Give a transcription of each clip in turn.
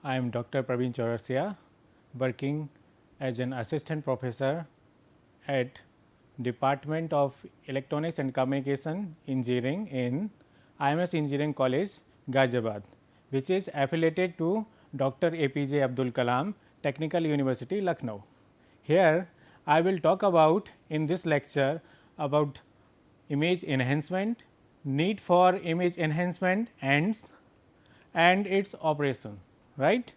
I am Dr. Praveen Chaurasia, working as an assistant professor at Department of Electronics and Communication Engineering in IMS Engineering College, Ghaziabad, which is affiliated to Dr. APJ Abdul Kalam Technical University, Lucknow. Here I will talk about in this lecture about image enhancement, need for image enhancement and its operation, right.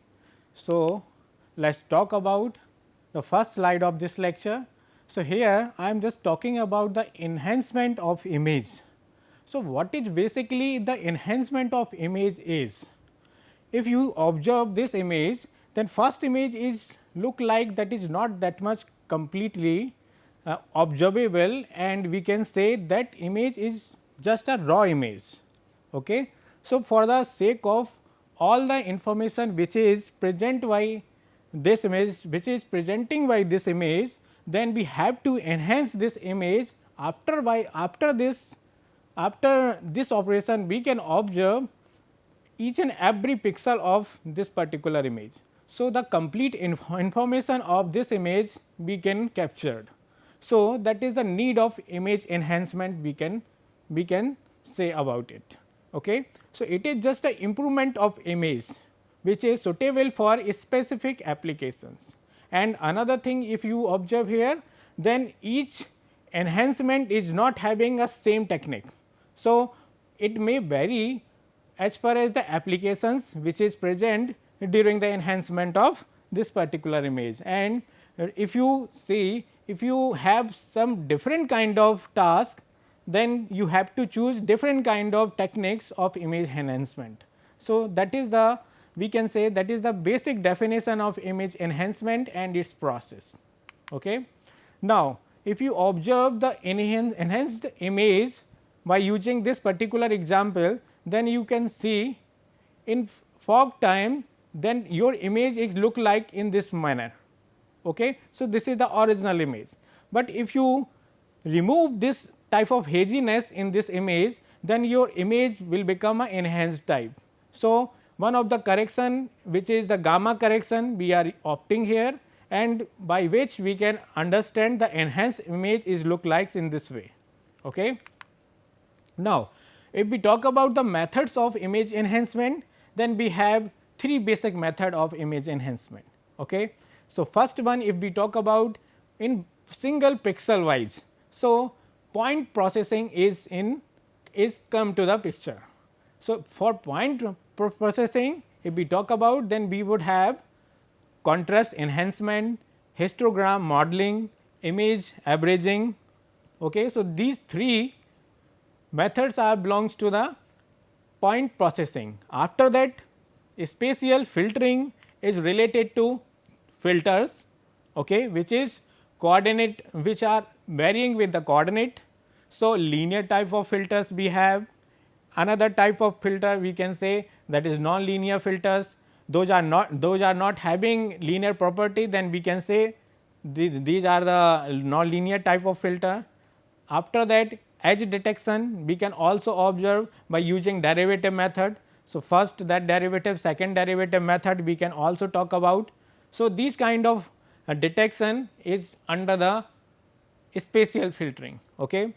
So, let us talk about the first slide of this lecture. So, here I am just talking about the enhancement of image. So, what is basically the enhancement of image is? If you observe this image, then first image is look like that is not that much completely observable, and we can say that image is just a raw image. Okay. So, for the sake of all the information which is present by this image, which is presenting by this image, then we have to enhance this image. After this operation, we can observe each and every pixel of this particular image. So, the complete information of this image we can capture. So, that is the need of image enhancement we can say about it. Okay. So, it is just an improvement of image which is suitable for specific applications. And another thing, if you observe here, then each enhancement is not having a same technique. So, it may vary as far as the applications which is present during the enhancement of this particular image. And if you see, if you have some different kind of task, then you have to choose different kind of techniques of image enhancement. So, that is the, we can say that is the basic definition of image enhancement and its process. Okay. Now, if you observe the enhanced image by using this particular example, then you can see in fog time, then your image is look like in this manner. Okay. So, this is the original image, but if you remove this type of haziness in this image, then your image will become an enhanced type. So, one of the correction which is the gamma correction we are opting here, and by which we can understand the enhanced image is look like in this way. Okay. Now, if we talk about the methods of image enhancement, then we have three basic method of image enhancement. Okay. So, first one, if we talk about in single pixel wise. So, point processing is come to the picture. So, for point processing, if we talk about, then we would have contrast enhancement, histogram modeling, image averaging. Okay. So, these three methods are belongs to the point processing. After that, spatial filtering is related to filters, okay, which is coordinate, which are varying with the coordinate. So, linear type of filters we have. Another type of filter we can say that is non-linear filters. Those are not having linear property, then we can say these are the non-linear type of filter. After that, edge detection we can also observe by using derivative method. So, first that derivative, second derivative method we can also talk about. So, these kind of detection is under the spatial filtering. Okay.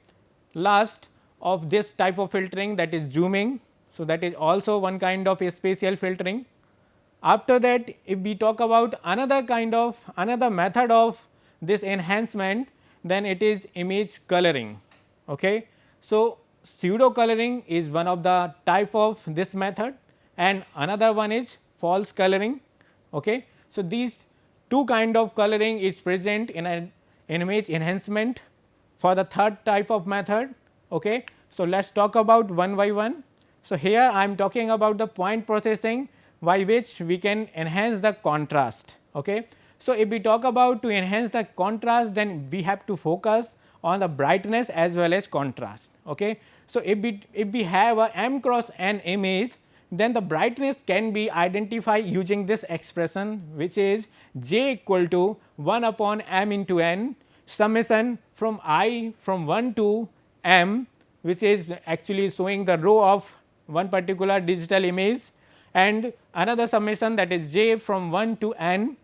Last of this type of filtering, that is zooming. So, that is also one kind of spatial filtering. After that, if we talk about another method of this enhancement, then it is image coloring. Okay. So, pseudo coloring is one of the type of this method, and another one is false coloring. Okay. So, these two kind of coloring is present in an image enhancement. For the third type of method. Okay. So, let us talk about one by one. So, here I am talking about the point processing by which we can enhance the contrast. Okay. So, if we talk about to enhance the contrast, then we have to focus on the brightness as well as contrast. Okay. So, if we have a m cross n image, then the brightness can be identified using this expression, which is j equal to 1 upon m into n summation from I from 1 to m, which is actually showing the row of one particular digital image, and another summation that is j from 1 to n,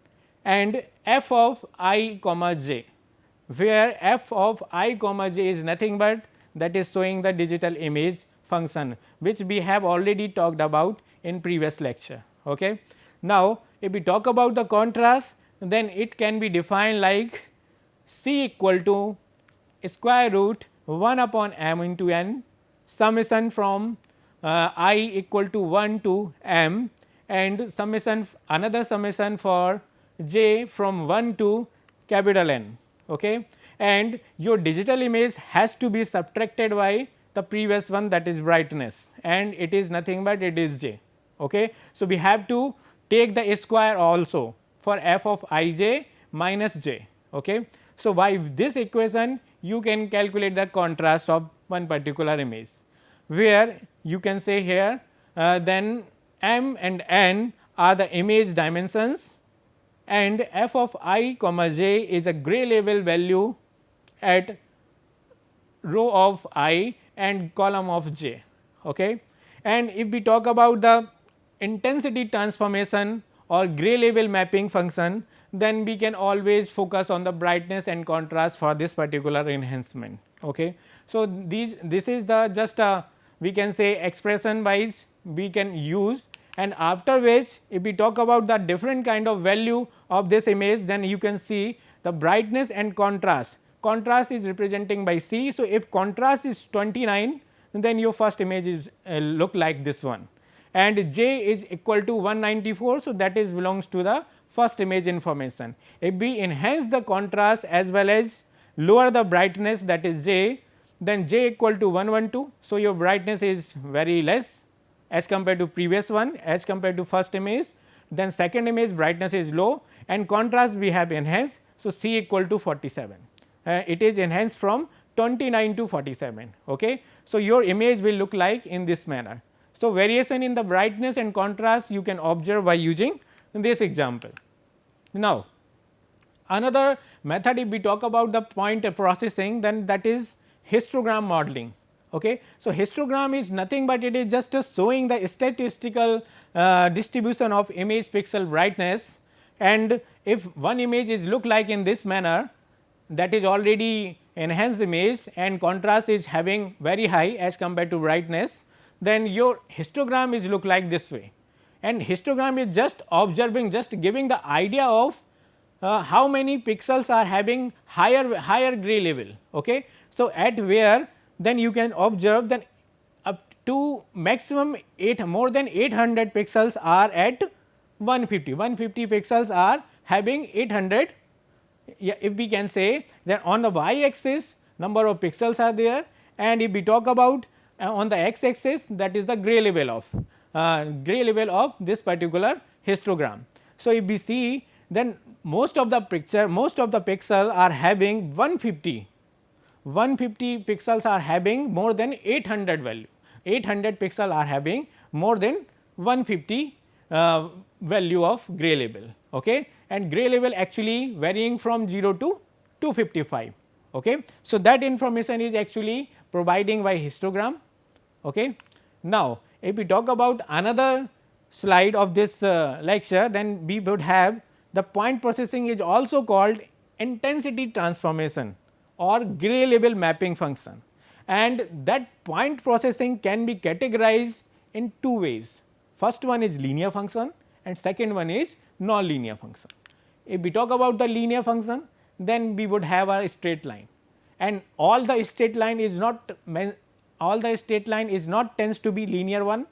and f of I comma j, where f of I comma j is nothing but that is showing the digital image function, which we have already talked about in previous lecture. Okay. Now, if we talk about the contrast, then it can be defined like C equal to square root 1 upon m into n, summation from I equal to 1 to m, and summation another summation for j from 1 to capital N. Okay. And your digital image has to be subtracted by the previous one, that is brightness, and it is nothing but it is j. Okay. So, we have to take the square also for f of I j minus j. Okay. So, by this equation you can calculate the contrast of one particular image, where you can say here then m and n are the image dimensions, and f of I comma j is a gray level value at row of I and column of j. Okay. And if we talk about the intensity transformation or gray level mapping function, then we can always focus on the brightness and contrast for this particular enhancement. Okay. So, this is the just we can say expression wise we can use, and after which if we talk about the different kind of value of this image, then you can see the brightness and contrast. Contrast is representing by C. So, if contrast is 29, then your first image is look like this one, and j is equal to 194. So, that is belongs to the first image information. If we enhance the contrast as well as lower the brightness, that is j, then j equal to 112. So, your brightness is very less as compared to previous one, as compared to first image, then second image brightness is low, and contrast we have enhanced. So, C equal to 47, it is enhanced from 29 to 47. Okay. So, your image will look like in this manner. So, variation in the brightness and contrast you can observe by using this example. Now, another method, if we talk about the point processing, then that is histogram modeling. Okay. So, histogram is nothing but it is just showing the statistical distribution of image pixel brightness, and if one image is look like in this manner, that is already enhanced image and contrast is having very high as compared to brightness, then your histogram is look like this way, and histogram is just observing, just giving the idea of how many pixels are having higher gray level. Okay. So, at where then you can observe that up to maximum more than 800 pixels are at 150 pixels are having 800. Yeah, if we can say that on the y axis number of pixels are there, and if we talk about on the x axis, that is the gray level of this particular histogram. So, if we see, then most of the pixel are having 150 pixels are having more than 800 value, 800 pixel are having more than 150 value of gray level. Okay. And gray level actually varying from 0 to 255. Okay. So, that information is actually providing by histogram. Okay. Now, if we talk about another slide of this lecture, then we would have the point processing is also called intensity transformation or gray level mapping function, and that point processing can be categorized in two ways. First one is linear function and second one is non-linear function. If we talk about the linear function, then we would have a straight line, and all the straight line is not tends to be linear one.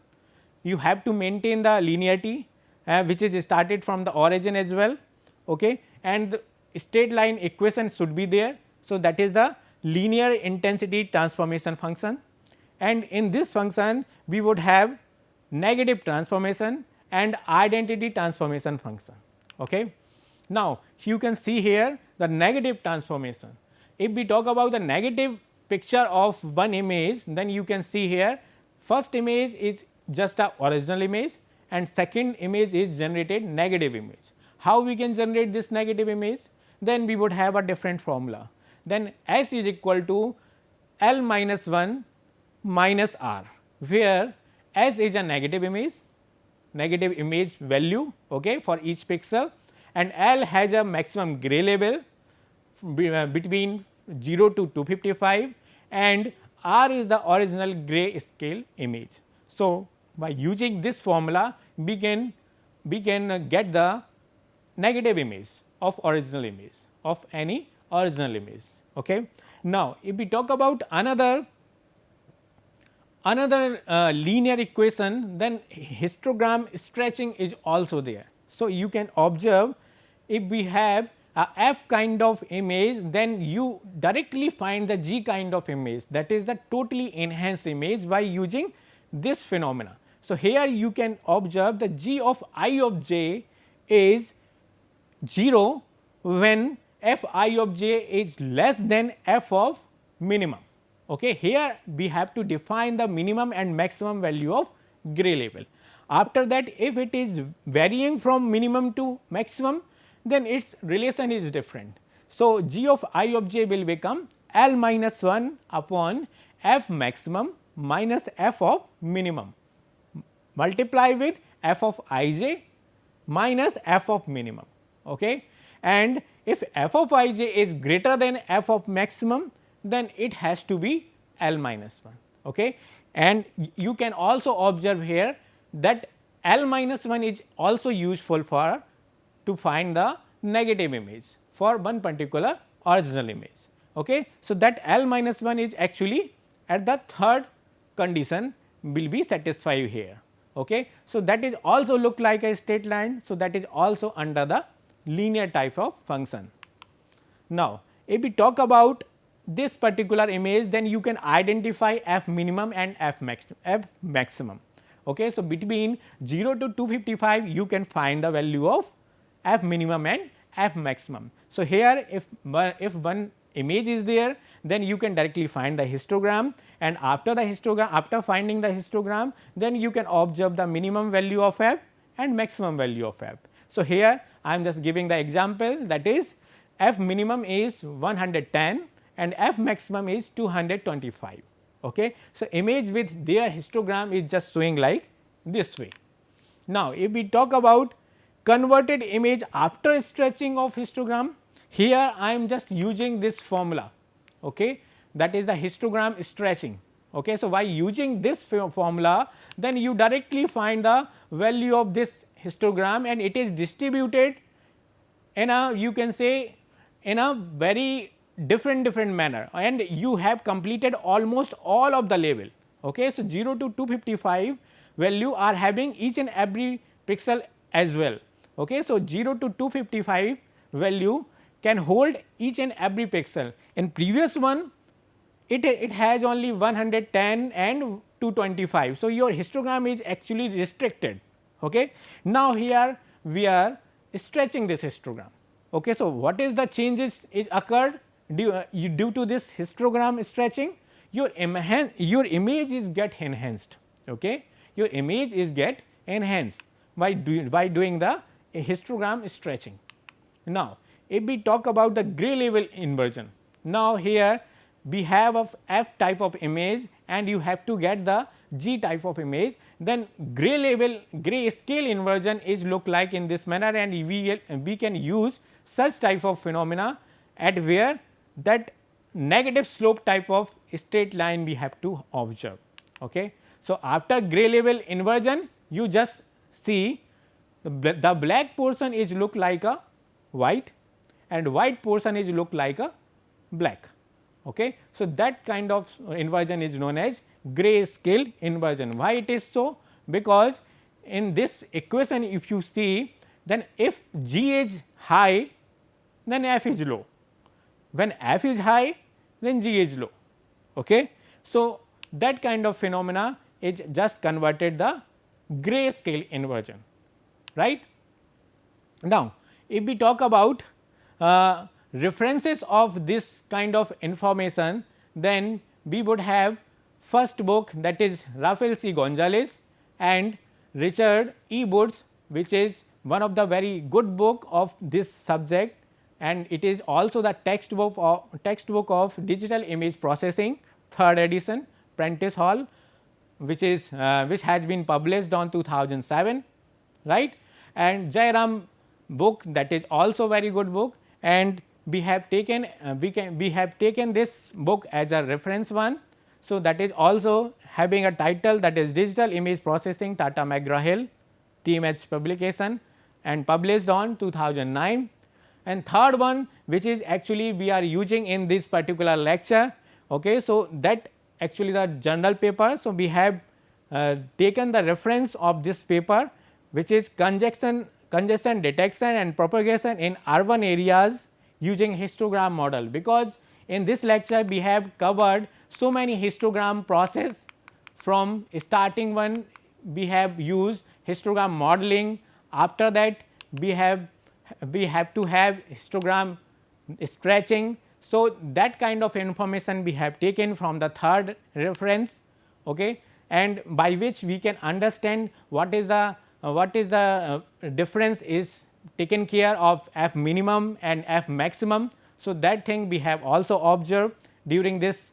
You have to maintain the linearity which is started from the origin as well. Okay. And the straight line equation should be there. So, that is the linear intensity transformation function, and in this function we would have negative transformation and identity transformation function. Okay. Now, you can see here the negative transformation. If we talk about the negative picture of one image, then you can see here first image is just a original image and second image is generated negative image. How we can generate this negative image? Then we would have a different formula. Then S is equal to L minus 1 minus R, where S is a negative image, negative image value, okay, for each pixel, and L has a maximum gray level between 0 to 255, and R is the original gray scale image. So, by using this formula we can get the negative image of original image of any original image. Okay. Now, if we talk about another linear equation, then histogram stretching is also there. So, you can observe if we have a f kind of image, then you directly find the g kind of image, that is the totally enhanced image by using this phenomena. So, here you can observe the g of I of j is 0 when f I of j is less than f of minimum. Okay. Here we have to define the minimum and maximum value of gray level. After that, if it is varying from minimum to maximum, then its relation is different. So, g of I of j will become L minus 1 upon f maximum minus f of minimum multiply with f of I j minus f of minimum. Okay. And if f of I j is greater than f of maximum, then it has to be L minus 1. Okay. And you can also observe here that L minus 1 is also useful for to find the negative image for one particular original image. Okay. So, that L minus 1 is actually at the third condition will be satisfied here. Okay. So, that is also look like a straight line. So, that is also under the linear type of function. Now, if we talk about this particular image, then you can identify f minimum and f maximum. Okay. So, between 0 to 255 you can find the value of f minimum and f maximum. So, here if one image is there, then you can directly find the histogram, and after the histogram, after finding the histogram, then you can observe the minimum value of f and maximum value of f. So, here I am just giving the example, that is f minimum is 110 and f maximum is 225. Okay. So, image with their histogram is just showing like this way. Now, if we talk about converted image after stretching of histogram, here I am just using this formula, okay, that is the histogram stretching. Okay. So, by using this formula, then you directly find the value of this histogram, and it is distributed in a, you can say, in a very different manner, and you have completed almost all of the level. Okay. So, 0 to 255 value are having each and every pixel as well. Okay. So, 0 to 255 value can hold each and every pixel. In previous one it has only 110 and 225. So, your histogram is actually restricted. Okay. Now, here we are stretching this histogram. Okay. So, what is the changes is occurred due to this histogram stretching? Your image is get enhanced. Okay. Your image is get enhanced by doing the histogram stretching. Now, if we talk about the gray level inversion, now here we have a f type of image and you have to get the g type of image, then gray scale inversion is look like in this manner, and we can use such type of phenomena at where that negative slope type of straight line we have to observe. Okay. So, after gray level inversion, you just see the black portion is look like a white and white portion is look like a black. Okay. So, that kind of inversion is known as gray scale inversion. Why it is so? Because in this equation if you see, then if g is high, then f is low. When f is high, then g is low. Okay. So, that kind of phenomena is just converted the gray scale inversion, right. Now, if we talk about references of this kind of information, then we would have first book, that is Rafael C. Gonzalez and Richard E. Woods, which is one of the very good book of this subject, and it is also the textbook of digital image processing, 3rd edition, Prentice Hall, which has been published on 2007. right. And Jairam book, that is also very good book, and we have taken we have taken this book as a reference one. So, that is also having a title, that is Digital Image Processing, Tata McGraw-Hill TMH publication, and published on 2009. And third one, which is actually we are using in this particular lecture. Okay. So, that actually the journal paper. So, we have taken the reference of this paper, which is congestion detection and propagation in urban areas using histogram model, because in this lecture we have covered so many histogram process. From starting one we have used histogram modeling, after that we have to have histogram stretching. So, that kind of information we have taken from the third reference, okay, and by which we can understand what is the difference is taken care of f minimum and f maximum. So, that thing we have also observed during this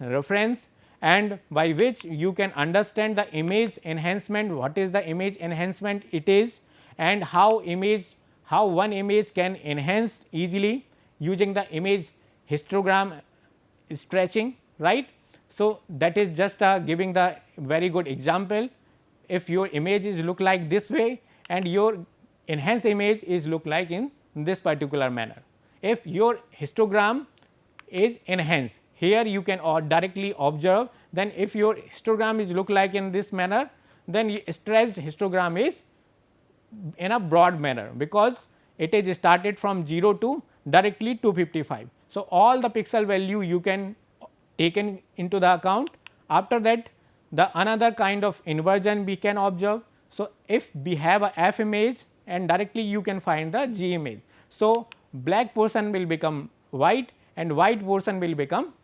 reference, and by which you can understand the image enhancement, what is the image enhancement it is, and how one image can enhance easily using the image histogram stretching, right. So, that is just giving the very good example. If your image is look like this way and your enhanced image is look like in this particular manner. If your histogram is enhanced, here you can directly observe, then if your histogram is look like in this manner, then stretched histogram is in a broad manner, because it is started from 0 to directly 255. So, all the pixel value you can taken into the account. After that, the another kind of inversion we can observe. So, if we have a f image and directly you can find the g image. So, black portion will become white and white portion will become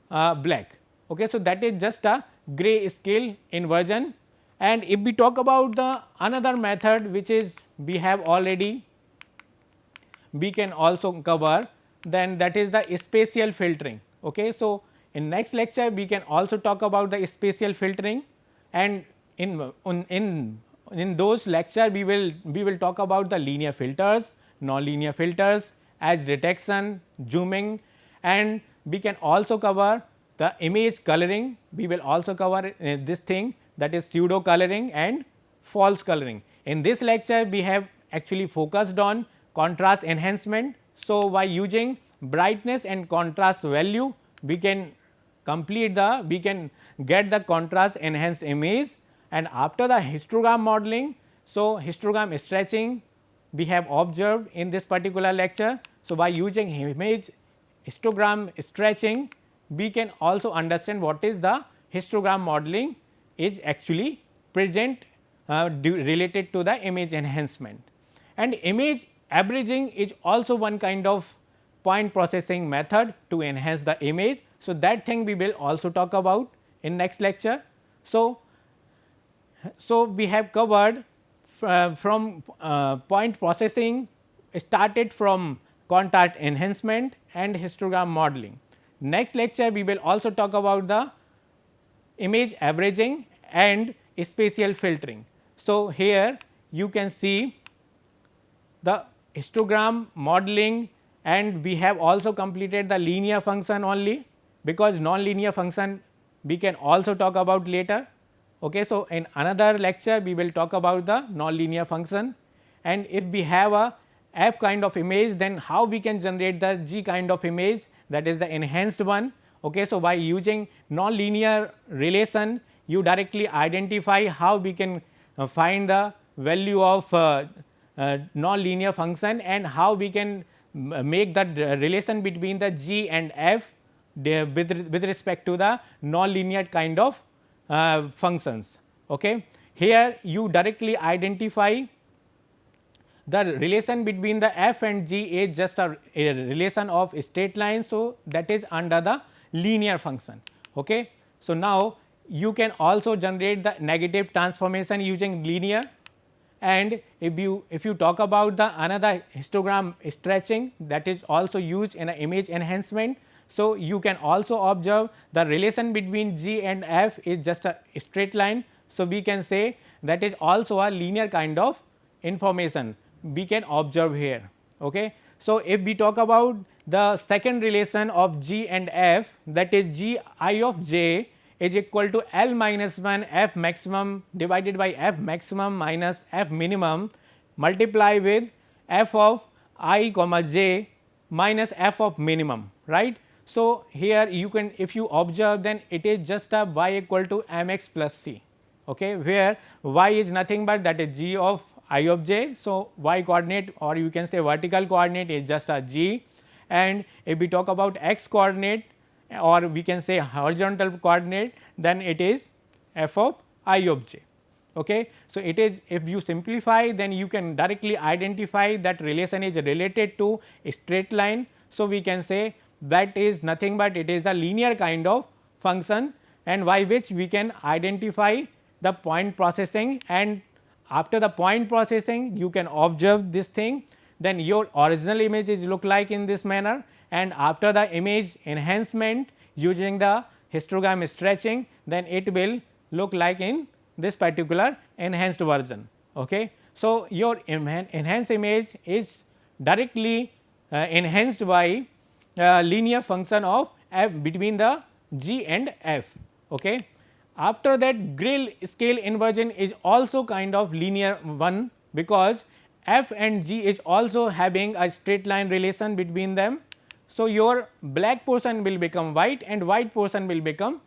black. Okay. So, that is just a gray scale inversion. And if we talk about the another method, which is we have already, we can also cover, then that is the spatial filtering. Okay. So, in next lecture we can also talk about the spatial filtering, and in those lecture we will talk about the linear filters, non-linear filters, edge detection, zooming, and we can also cover the image coloring. We will also cover this thing, that is pseudo coloring and false coloring. In this lecture we have actually focused on contrast enhancement. So, by using brightness and contrast value we can get the contrast enhanced image, and after the histogram modeling. So, histogram stretching we have observed in this particular lecture. So, by using image histogram stretching we can also understand what is the histogram modeling is actually present related to the image enhancement. And image averaging is also one kind of point processing method to enhance the image. So, that thing we will also talk about in next lecture. So, we have covered from point processing, started from contrast enhancement and histogram modeling. Next lecture we will also talk about the image averaging and spatial filtering. So, here you can see the histogram modeling, and we have also completed the linear function only, because non-linear function we can also talk about later. Okay. So, in another lecture we will talk about the non-linear function, and if we have a f kind of image, then how we can generate the g kind of image, that is the enhanced one. Okay. So, by using non-linear relation you directly identify how we can find the value of non-linear function, and how we can make the relation between the g and f with respect to the non-linear kind of functions. Okay. Here you directly identify the relation between the f and g is just a relation of straight line. So, that is under the linear function. Okay. So, now you can also generate the negative transformation using linear, and if you talk about the another histogram stretching, that is also used in an image enhancement. So, you can also observe the relation between g and f is just a straight line. So, we can say that is also a linear kind of information we can observe here. Okay. So, if we talk about the second relation of G and F, that is G I of j is equal to L minus 1 F maximum divided by F maximum minus F minimum multiply with F of I comma j minus F of minimum, right. So, here you can, if you observe, then it is just a y equal to m x plus c, okay, where y is nothing but that is g of I of j. So, y coordinate or you can say vertical coordinate is just a g, and if we talk about x coordinate or we can say horizontal coordinate, then it is f of I of j. Okay. So, it is, if you simplify, then you can directly identify that relation is related to a straight line. So, we can say that is nothing but it is a linear kind of function, and by which we can identify the point processing, and after the point processing you can observe this thing, then your original image is look like in this manner, and after the image enhancement using the histogram stretching, then it will look like in this particular enhanced version. Okay. So, your enhanced image is directly enhanced by linear function of f between the G and F. Okay. After that, Grill scale inversion is also kind of linear one, because F and G is also having a straight line relation between them. So, your black portion will become white and white portion will become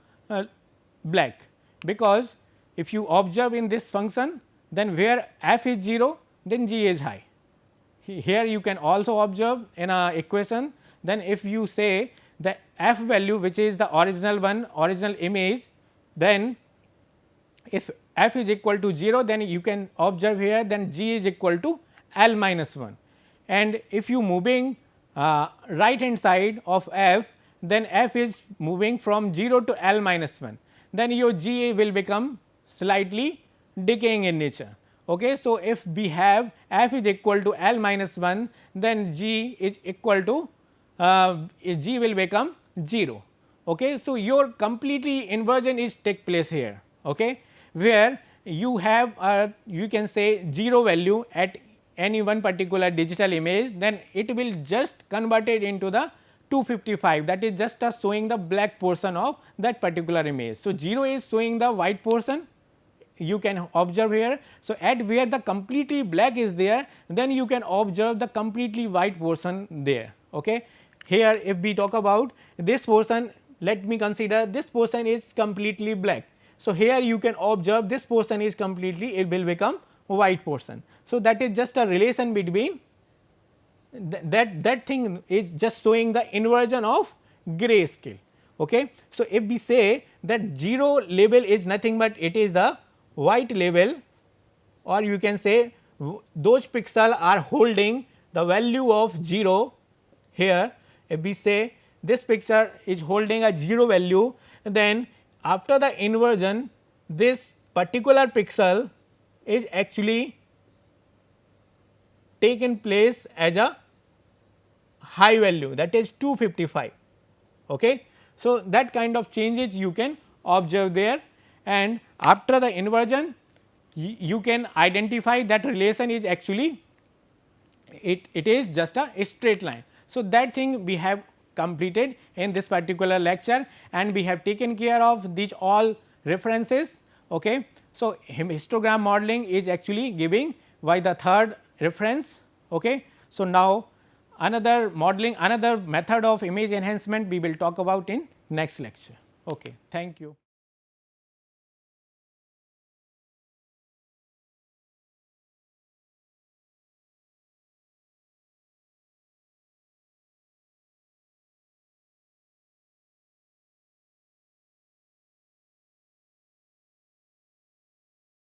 black, because if you observe in this function, then where f is 0, then G is high. Here you can also observe in a equation, then if you say the f value which is the original one, original image, then if f is equal to 0, then you can observe here, then G is equal to L minus 1, and if you moving right hand side of f, then f is moving from 0 to L minus 1, then your G will become slightly decaying in nature. Okay. So, if we have f is equal to L minus 1, then G is equal to G will become 0. Okay. So, your completely inversion is take place here, okay, where you have you can say 0 value at any one particular digital image, then it will just converted into the 255, that is just showing the black portion of that particular image. So, 0 is showing the white portion, you can observe here. So, at where the completely black is there, then you can observe the completely white portion there. Okay. Here if we talk about this portion, let me consider this portion is completely black. So, here you can observe this portion is completely, it will become white portion. So, that is just a relation between that thing is just showing the inversion of gray scale. Okay. So, if we say that 0 label is nothing but it is the white label, or you can say those pixels are holding the value of 0 here. If we say this picture is holding a 0 value, then after the inversion this particular pixel is actually taken place as a high value, that is 255. Okay. So, that kind of changes you can observe there, and after the inversion you can identify that relation is actually it is just a straight line. So, that thing we have completed in this particular lecture, and we have taken care of these all references. Okay. So, histogram modeling is actually giving by the third reference. Okay. So, now another modeling, another method of image enhancement we will talk about in next lecture. Okay. Thank you.